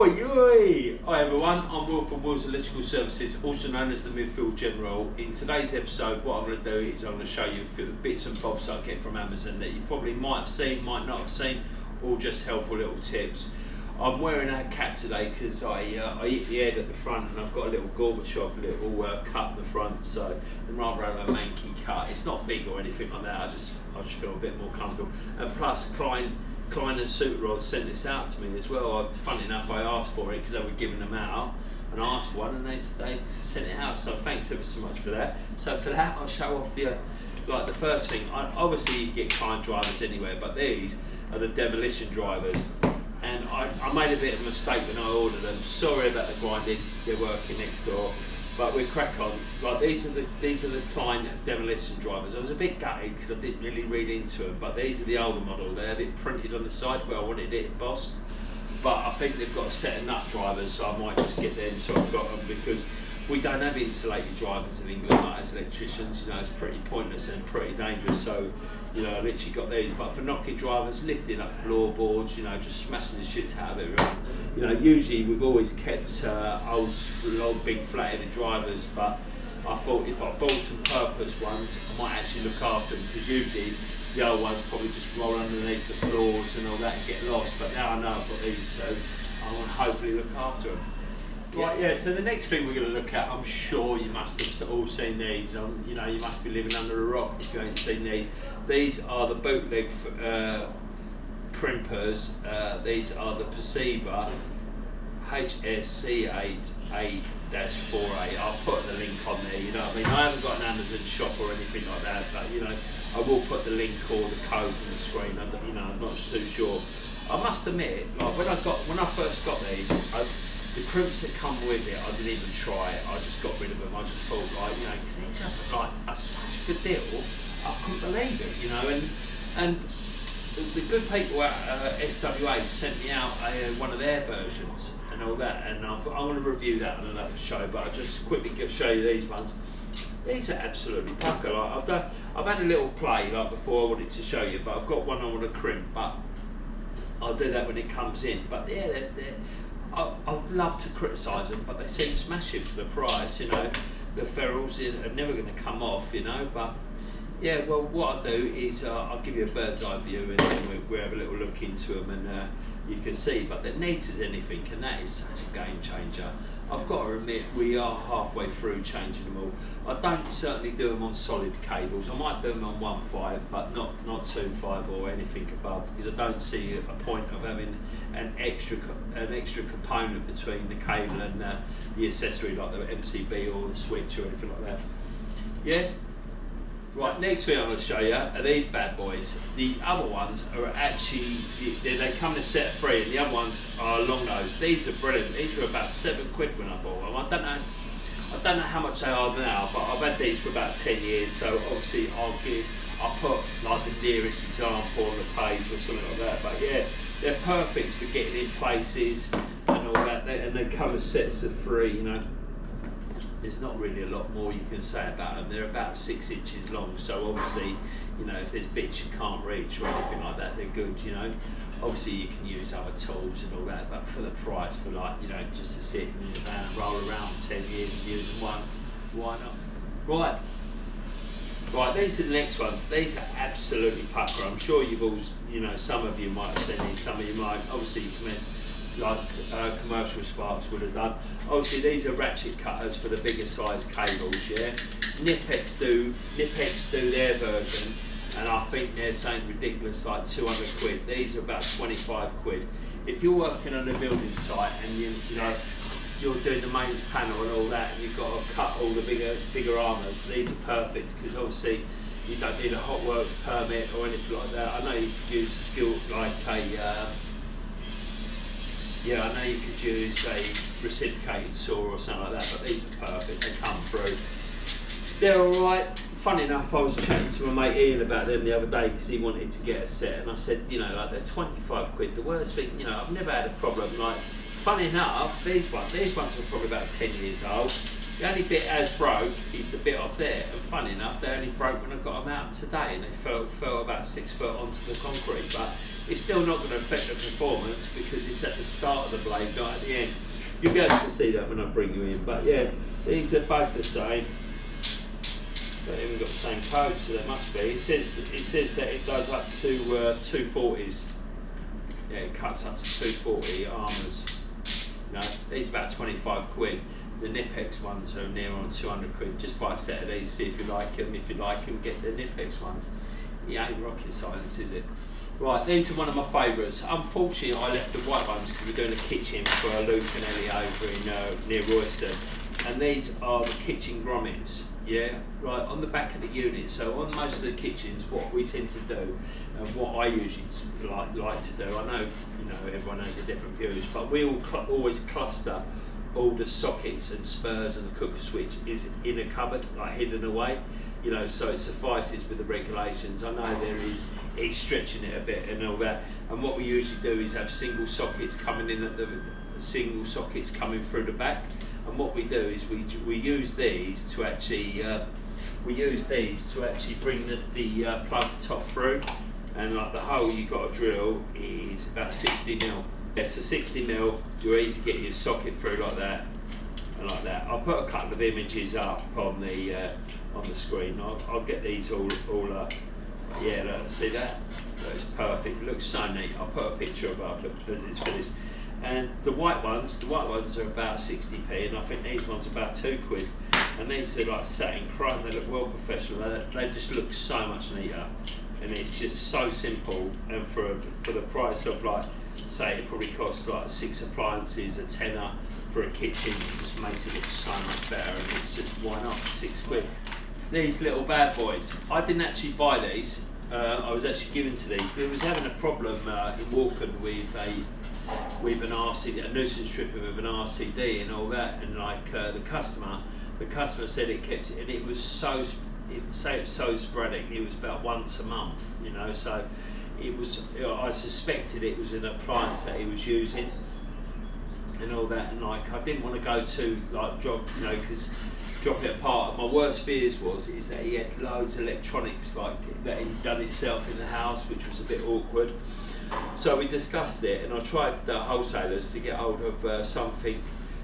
Oi, oi. Hi everyone, I'm Will from Will's Electrical Services, also known as the Midfield General. In today's episode, what I'm going to do is I'm going to show you a few bits and bobs I get from Amazon that you probably might have seen, might not have seen, or just helpful little tips. I'm wearing a cap today because I hit the head at the front and I've got a little Gorbachev little cut in the front, so I'm rather have a manky cut. It's not big or anything like that, I just feel a bit more comfortable. And plus, Klein and Super sent this out to me as well. Funny enough, I asked for it because they were giving them out, and I asked for one and they sent it out, so thanks ever so much for that. So for that, I'll show off you, like the first thing, obviously you get Klein drivers anywhere, but these are the Demolition drivers. And I made a bit of a mistake when I ordered them. Sorry about the grinding, they're working next door, but we crack on. Like these are the Klein Demolition drivers. I was a bit gutted because I didn't really read into them, but these are the older model. They have it printed on the side where I wanted it embossed, but I think they've got a set of nut drivers, so I might just get them. So I've got them because we don't have insulated drivers in England like as electricians. You know, it's pretty pointless and pretty dangerous. So, you know, I literally got these. But for knocking drivers, lifting up floorboards, you know, just smashing the shit out of everyone. You know, usually we've always kept old big flat-headed drivers, but I thought if I bought some purpose ones, I might actually look after them, because usually the old ones probably just roll underneath the floors and all that and get lost. But now I know I've got these, so I want to hopefully look after them. Right, yeah, so the next thing we're going to look at, I'm sure you must have all seen these. You know, you must be living under a rock if you haven't seen these. These are the bootleg crimpers. These are the Perceiver HSC8A-4A. I'll put the link on there, you know what I mean? I haven't got an Amazon shop or anything like that, but you know, I will put the link or the code on the screen. You know, I'm not too sure. I must admit, like when I first got these, the crimps that come with it, I didn't even try it. I just got rid of them. I just thought, like, you know, because these are such a good deal. I couldn't believe it, you know. And the good people at SWA sent me out one of their versions and all that. And I'm going to review that on another show. But I'll just quickly show you these ones. These are absolutely pucker. Like I've had a little play like before I wanted to show you, but I've got one I want to crimp. But I'll do that when it comes in. But yeah, I'd love to criticise them, but they seem smashing for the price, you know. The ferrules are never going to come off, you know, but yeah, well, what I'll do is I'll give you a bird's eye view and then we'll have a little look into them and you can see, but they're neat as anything, and that is such a game changer. I've got to admit, we are halfway through changing them all. I don't certainly do them on solid cables. I might do them on 1.5, but not 2.5 or anything above, because I don't see a point of having an extra component between the cable and the accessory, like the MCB or the switch or anything like that. Yeah. Right, next thing I'm going to show you are these bad boys. The other ones are actually, they come in a set of 3, and the other ones are long nose. These are brilliant. These were about £7 when I bought them. I don't know how much they are now, but I've had these for about 10 years, so obviously I'll put like the nearest example on the page or something like that. But yeah, they're perfect for getting in places and all that, and they come in sets of 3, you know. There's not really a lot more you can say about them. They're about 6 inches long, so obviously, you know, if there's bits you can't reach or anything like that, they're good, you know. Obviously you can use other tools and all that, but for the price, for like, you know, just to sit in the van and roll around for 10 years and use them once, why not? Right, these are the next ones. These are absolutely pucker. I'm sure you've all, you know, some of you might have seen these, some of you might. Obviously you commence like commercial sparks would have done. Obviously these are ratchet cutters for the bigger size cables, yeah. Nipex do their version, and I think they're saying ridiculous, like 200 quid. These are about 25 quid. If you're working on a building site and you know you're doing the mains panel and all that, and you've got to cut all the bigger armours, these are perfect, because obviously you don't need a hot works permit or anything like that. I know you could use a skill like yeah, I know you could use a reciprocating saw or something like that, but these are perfect, they come through. They're alright. Funny enough, I was chatting to my mate Ian about them the other day because he wanted to get a set, and I said, you know, like they're 25 quid. The worst thing, you know, I've never had a problem. Like, funny enough, these ones are probably about 10 years old. The only bit as broke is the bit off there, and funny enough, they only broke when I got them out today, and they fell about 6 foot onto the concrete, but it's still not going to affect the performance because it's at the start of the blade, not at the end. You'll be able to see that when I bring you in, but yeah, these are both the same. They haven't got the same code, so there must be. It says that it does up to 240s. Yeah, it cuts up to 240 armours. You know, these are about 25 quid. The Nipex ones are near on 200 quid. Just buy a set of these, see if you like them. If you like them, get the Nipex ones. It ain't rocket science, is it? Right, these are one of my favourites. Unfortunately, I left the white ones because we're doing a kitchen for Luke and Ellie over in near Royston. And these are the kitchen grommets. Yeah, right on the back of the unit. So on most of the kitchens, what we tend to do, and what I usually like to do, I know everyone has a different views, but we all always cluster all the sockets and spurs and the cooker switch is in a cupboard, like hidden away, you know, so it suffices with the regulations. I know it's stretching it a bit and all that, and what we usually do is have single sockets coming in at the single sockets coming through the back, and what we do is we use these to actually bring the plug top through, and like the hole you got to drill is about 60 mil. Yeah, so 60 mil, you're easy to get your socket through like that and like that. I'll put a couple of images up on the screen. I'll get these all up. Yeah, look, see that? That's perfect. It looks so neat. I'll put a picture of it as it's finished. And the white ones are about 60p, and I think these ones are about 2 quid. And these are like satin chrome. They look well professional. They just look so much neater, and it's just so simple. And for the price of, like, say it probably costs like 6 appliances, a tenner for a kitchen, it just makes it look so much better, and it's just, why not, 6 quid. These little bad boys, I didn't actually buy these, I was actually given to these. We was having a problem in Walken with an RCD, a nuisance tripper with an RCD and all that, and like the customer said it kept it, and it was so sporadic. It was about once a month, you know, so it was, I suspected it was an appliance that he was using and all that, and like I didn't want to go to like drop it apart. My worst fears is that he had loads of electronics like that he'd done himself in the house, which was a bit awkward. So we discussed it, and I tried the wholesalers to get hold of something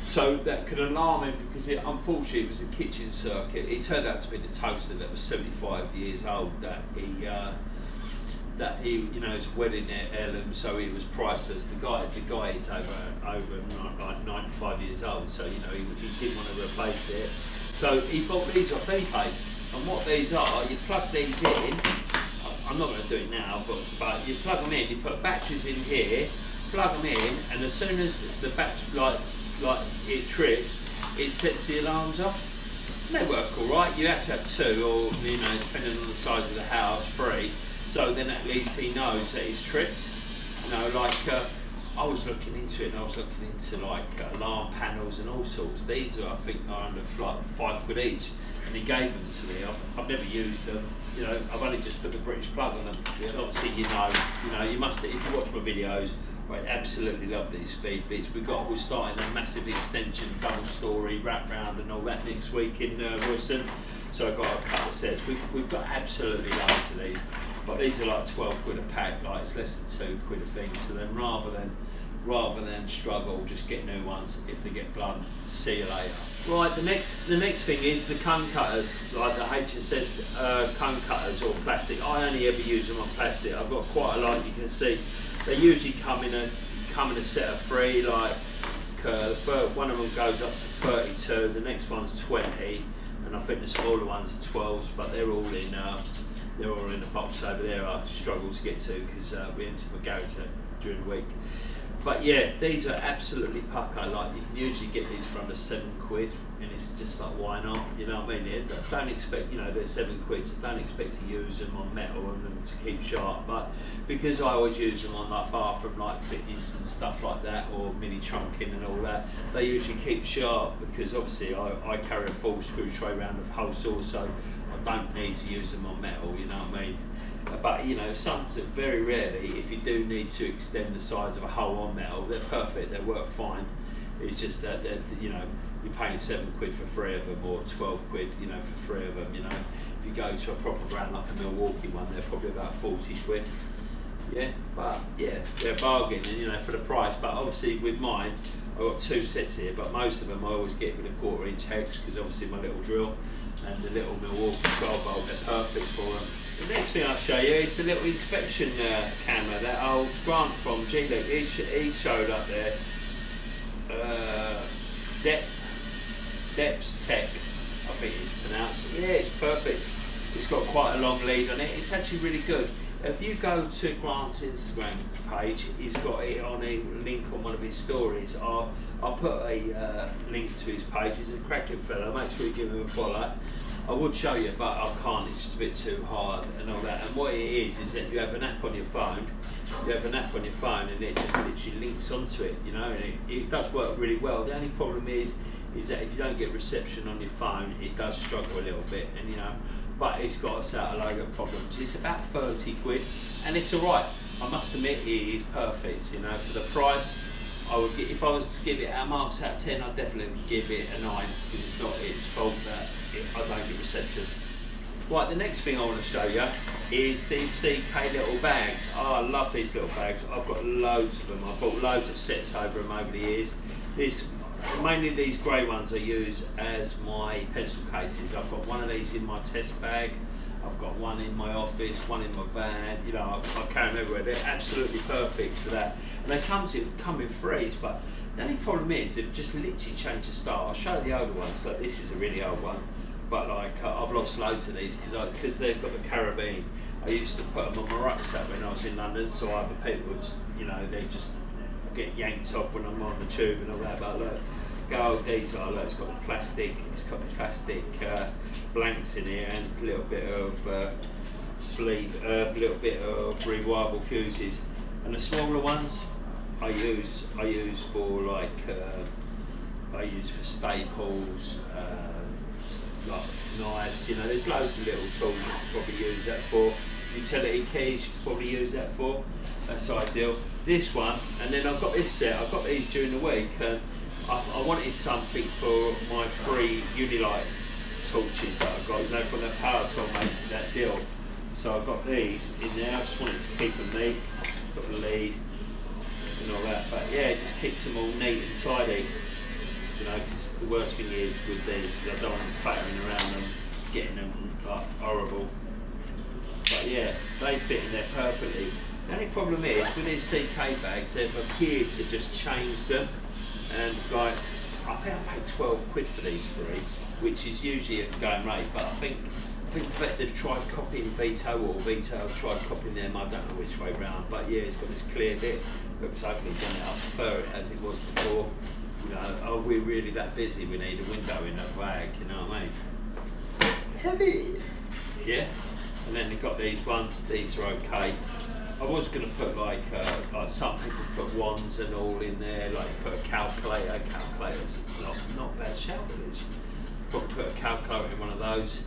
so that could alarm him, because unfortunately it was a kitchen circuit. It turned out to be the toaster that was 75 years old that he you know, it's a wedding heirloom, so it was priceless. The guy is over like 95 years old, so you know he didn't want to replace it. So he bought these off eBay, and what these are, you plug these in. I'm not going to do it now, but you plug them in. You put batteries in here, plug them in, and as soon as the battery like it trips, it sets the alarms off. And they work all right. You have to have 2, or you know, depending on the size of the house, 3. So then at least he knows that he's tripped. You know, like I was looking into it, and I was looking into like alarm panels and all sorts. These are, I think, are under like 5 quid each, and he gave them to me. I've never used them. You know, I've only just put the British plug on them. Yeah. So obviously, you know, you must. If you watch my videos, I absolutely love these speed bits. We're starting a massive extension, double story, wrap round, and all that next week in Royston. So I've got a couple of sets. We've got absolutely loads of these. But these are like 12 quid a pack, like it's less than 2 quid a thing. So then rather than struggle, just get new ones. If they get blunt, see you later. Right, the next thing is the cone cutters, like the HSS cone cutters or plastic. I only ever use them on plastic. I've got quite a lot. You can see they usually come in a set of 3. Like one of them goes up to 32, the next one's 20, and I think the smaller ones are 12s. But they're all in the box over there. I struggle to get to because we empty my garage during the week. But yeah, these are absolutely pucker. Like you can usually get these for under 7 quid, and it's just like, why not? You know what I mean? Don't expect, you know, they're 7 quid, so don't expect to use them on metal and them to keep sharp. But because I always use them on like bathroom light fittings and stuff like that, or mini trunking and all that, they usually keep sharp because obviously I carry a full screw tray round of hole saws, so I don't need to use them on metal. You know what I mean? But you know, very rarely, if you do need to extend the size of a hole on metal, they're perfect, they work fine. It's just that you know, you're paying £7 for 3 of them, or £12, you know, for 3 of them. You know, if you go to a proper brand like a Milwaukee one, they're probably about £40. Yeah, but yeah, they're a bargain, and you know, for the price. But obviously with mine, I've got 2 sets here, but most of them I always get with a 1/4" hex, because obviously my little drill and the little Milwaukee 12-volt, they're perfect for them. The next thing I'll show you is the little inspection camera that old Grant from G-League, he showed up there. Depths Tech, I think it's pronounced. Yeah, it's perfect. It's got quite a long lead on it. It's actually really good. If you go to Grant's Instagram page, he's got it on a link on one of his stories. I'll put a link to his page. He's a cracking fella. Make sure you give him a follow. I would show you, but I can't. It's just a bit too hard and all that. And what it is that you have an app on your phone. You have an app on your phone, and it just literally links onto it. You know, and it does work really well. The only problem is that if you don't get reception on your phone, it does struggle a little bit. And you know. But it's got us out a load of problems. It's about £30, and it's alright. I must admit, it is perfect. You know, for the price, I would get, if I was to give it marks out of 10, I'd definitely give it a 9, because it's not its fault that I don't get reception. Right, the next thing I want to show you is these CK little bags. Oh, I love these little bags. I've got loads of them. I've bought loads of sets over them over the years. Mainly these grey ones I use as my pencil cases. I've got one of these in my test bag. I've got one in my office, one in my van. You know, I carry them everywhere. They're absolutely perfect for that. And they come in threes, but the only problem is they've just literally changed the style. I'll show you the older ones. Like this is a really old one, but like I've lost loads of these because they've got the carabine. I used to put them on my rucksack when I was in London, so other people would, you know, they just get yanked off when I'm on the tube and all that. But look, how old these are. Look, it's got the plastic blanks in here, and a little bit of sleeve, a little bit of rewirable fuses. And the smaller ones, I use for like I use for staples, like knives. You know, there's loads of little tools you could probably use that for. Utility keys you could probably use that for. That's ideal. This one, and then I've got this set. I've got these during the week. I wanted something for my 3 Unilight torches that I've got, you know, from the power tool made that deal. So I've got these in there. I just wanted to keep them neat. Got the lead and all that, but yeah, it just keeps them all neat and tidy. You know, because the worst thing is with these, I don't want them clattering around them, getting them like horrible. But yeah, they fit in there perfectly. The only problem is with these CK bags, they've appeared to just change them. And like, I think I paid £12 for these 3, which is usually a going rate. But I think they've tried copying Vito, or Vito have tried copying them. I don't know which way round. But yeah, it's got this clear bit. Looks ugly, doesn't it? I prefer it as it was before. You know, are we really that busy? We need a window in that bag. You know what I mean? Heavy. Yeah. And then they've got these ones. These are okay. I was going to put like some people put wands and all in there, like put a calculator. Calculator's not bad shout, it is. Probably put a calculator in one of those,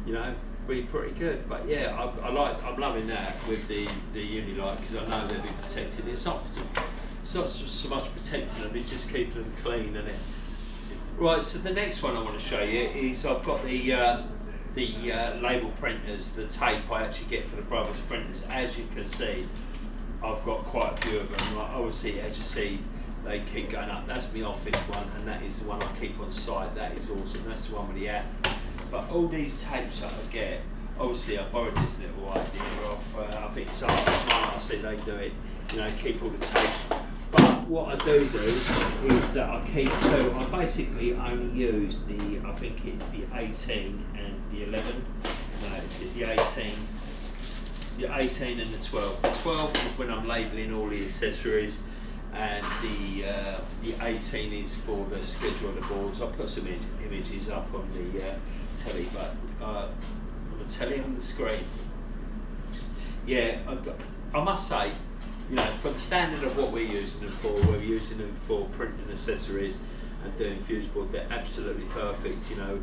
you know, be pretty good. But yeah, I'm loving that with the Unilight, because I know they'll be protected. It's not so much protecting them, it's just keeping them clean, isn't it? Right, so the next one I want to show you is I've got the label printers, the tape I actually get for the Brothers printers. As you can see, I've got quite a few of them. Like, obviously, as you see, they keep going up. That's my office one, and that is the one I keep on site. That is awesome. That's the one with the app. But all these tapes that I get, obviously I borrowed this little idea off, I think it's Art Smart. I see they do it, you know, keep all the tapes. But what I do is that I keep 2. I basically only use I think it's the 18 and the 11. No, it's the 18. The 18 and the 12. The 12 is when I'm labelling all the accessories, and the 18 is for the schedule of the boards. I'll put some images up on the telly, but on the telly on the screen. Yeah, I must say, you know, for the standard of what we're using them for, we're using them for printing accessories and doing fuse board. They're absolutely perfect. You know,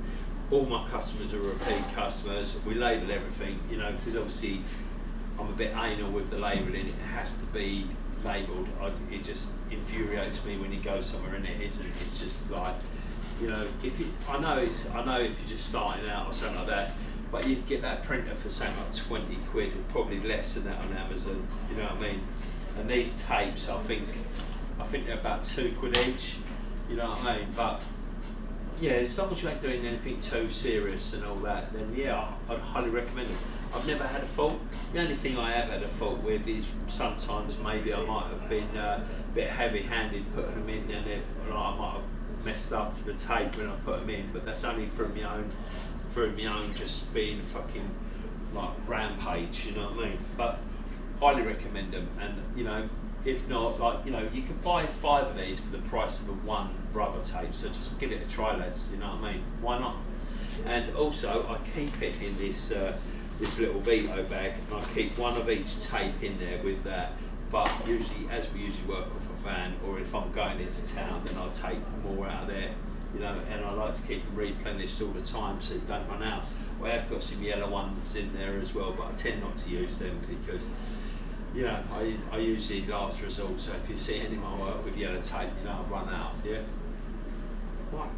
all my customers are repeat customers. We label everything, you know, because obviously I'm a bit anal with the labelling. It has to be labelled, it just infuriates me when you go somewhere and it isn't. It's just like, you know, I know if you're just starting out or something like that, but you get that printer for something like 20 quid, or probably less than that on Amazon. You know what I mean? And these tapes, I think they're about 2 quid each. You know what I mean? But yeah, as long as you ain't doing anything too serious and all that, then yeah, I'd highly recommend them. I've never had a fault. The only thing I have had a fault with is sometimes maybe I might have been a bit heavy-handed putting them in, and I might have messed up the tape when I put them in. But that's only through my own just being a fucking like rampage. You know what I mean? But highly recommend them, and you know. If not, like, you know, you can buy 5 of these for the price of a 1 brother tape, so just give it a try, lads, you know what I mean? Why not? And also, I keep it in this little Vito bag, and I keep 1 of each tape in there with that, but usually, as we usually work off a van, or if I'm going into town, then I'll take more out of there, you know, and I like to keep them replenished all the time so they don't run out. I have got some yellow ones in there as well, but I tend not to use them because, you know, I usually last resort, so if you see any of my work with yellow tape, you know, I've run out, yeah? Right.